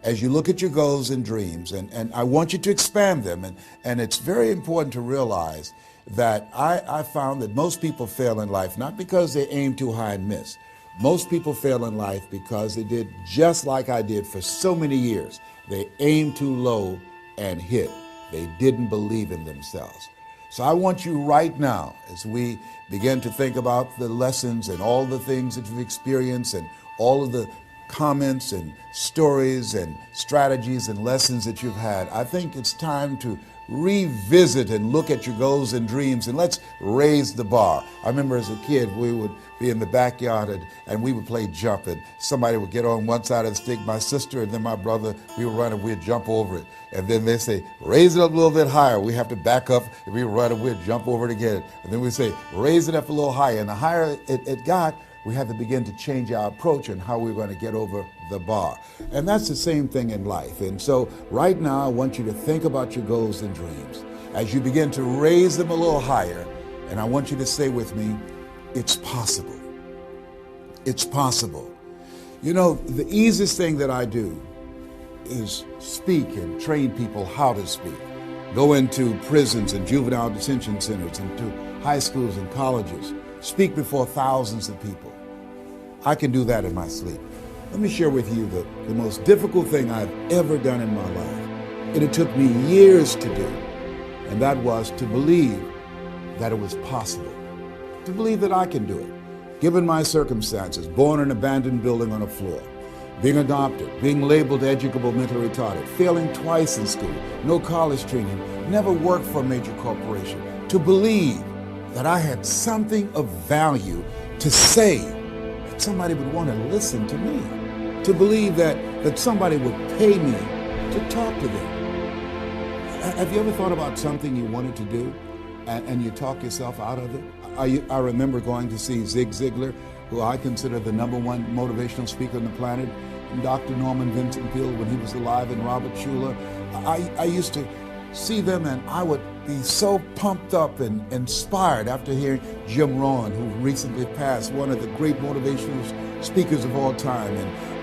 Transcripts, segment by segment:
as you look at your goals and dreams, and I want you to expand them, and it's very important to realize that I found that most people fail in life, not because they aim too high and miss. Most people fail in life because they did just like I did for so many years. They aimed too low and hit. They didn't believe in themselves. So I want you right now, as we begin to think about the lessons and all the things that you've experienced and all of the comments and stories and strategies and lessons that you've had, I think it's time to revisit and look at your goals and dreams, and let's raise the bar. I remember as a kid, we would be in the backyard and we would play jump, and somebody would get on one side of the stick, my sister and then my brother, we would run and we'd jump over it. And then they say, raise it up a little bit higher. We have to back up and we run and we'd jump over it again. And then we say, raise it up a little higher. And the higher it got, we had to begin to change our approach and how we were going to get over the bar. And that's the same thing in life. And so right now, I want you to think about your goals and dreams as you begin to raise them a little higher. And I want you to say with me, it's possible. It's possible. You know, the easiest thing that I do is speak and train people how to speak. Go into prisons and juvenile detention centers, into high schools and colleges. Speak before thousands of people. I can do that in my sleep. Let me share with you the most difficult thing I've ever done in my life. And it took me years to do. And that was to believe that it was possible. To believe that I can do it. Given my circumstances, born in an abandoned building on a floor, being adopted, being labeled educable mentally retarded, failing twice in school, no college training, never worked for a major corporation, to believe that I had something of value to say, that somebody would want to listen to me, to believe that somebody would pay me to talk to them. Have you ever thought about something you wanted to do and you talk yourself out of it? I remember going to see Zig Ziglar, who I consider the #1 motivational speaker on the planet, and Dr. Norman Vincent Peale when he was alive, and Robert Schuller. I used to see them and I would be so pumped up and inspired after hearing Jim Rohn, who recently passed, one of the great motivational speakers of all time,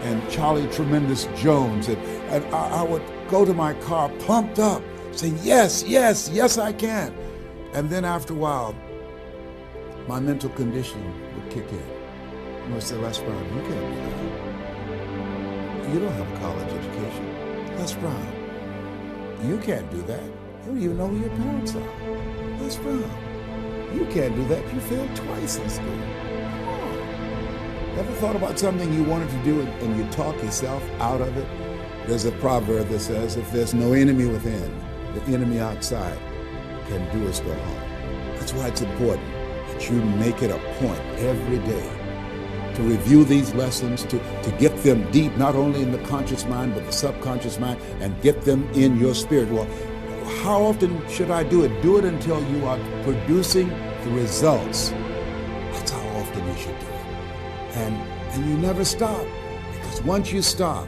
and Charlie Tremendous Jones. And I would go to my car pumped up, saying, yes, yes, yes, I can. And then after a while, my mental conditioning would kick in. I would say, Les Brown, you can't do that. You don't have a college education. Les Brown, you can't do that. You don't even know who your parents are. Les Brown, you can't do that. You failed twice in school. Come on. Ever thought about something you wanted to do and you talk yourself out of it? There's a proverb that says, if there's no enemy within, the enemy outside can do us no harm. That's why it's important that you make it a point every day to review these lessons, to get them deep, not only in the conscious mind, but the subconscious mind, and get them in your spirit. Well, how often should I do it? Do it until you are producing the results. That's how often you should do it. And you never stop, because once you stop,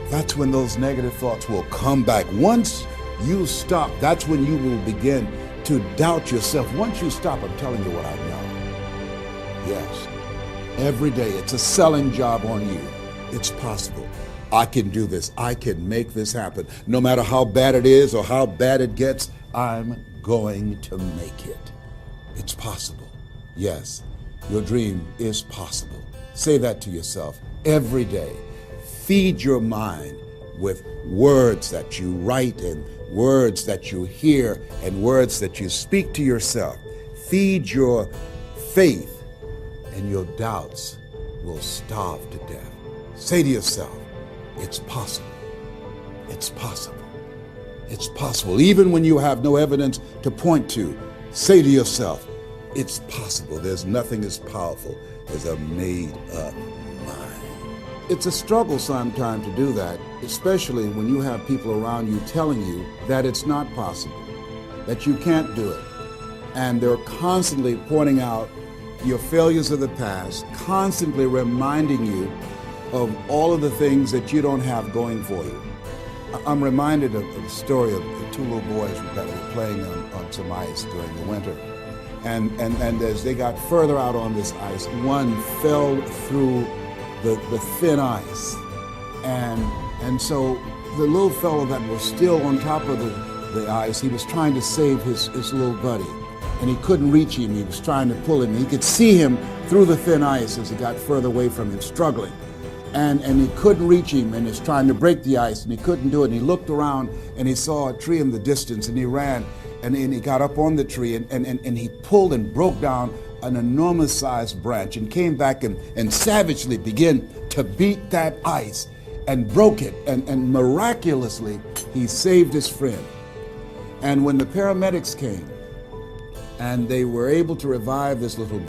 that's when those negative thoughts will come back. Once you stop, that's when you will begin to doubt yourself. Once you stop, I'm telling you what I know. Yes. Every day, it's a selling job on you. It's possible. I can do this. I can make this happen. No matter how bad it is or how bad it gets, I'm going to make it. It's possible. Yes, your dream is possible. Say that to yourself every day. Feed your mind with words that you write and words that you hear and words that you speak to yourself. Feed your faith, and your doubts will starve to death. Say to yourself, it's possible. It's possible. It's possible. Even when you have no evidence to point to, say to yourself, it's possible. There's nothing as powerful as a made-up mind. It's a struggle sometimes to do that, especially when you have people around you telling you that it's not possible, that you can't do it. And they're constantly pointing out your failures of the past, constantly reminding you of all of the things that you don't have going for you. I'm reminded of the story of the two little boys that were playing on some ice during the winter. And as they got further out on this ice, one fell through the thin ice and And so the little fellow that was still on top of the ice, he was trying to save his little buddy. And he couldn't reach him. He was trying to pull him. He could see him through the thin ice as he got further away from him, struggling. And he couldn't reach him, and he's trying to break the ice, and he couldn't do it. And he looked around, and he saw a tree in the distance, and he ran, and he got up on the tree, and he pulled and broke down an enormous-sized branch, and came back and savagely began to beat that ice, and broke it, and miraculously, he saved his friend. And when the paramedics came, and they were able to revive this little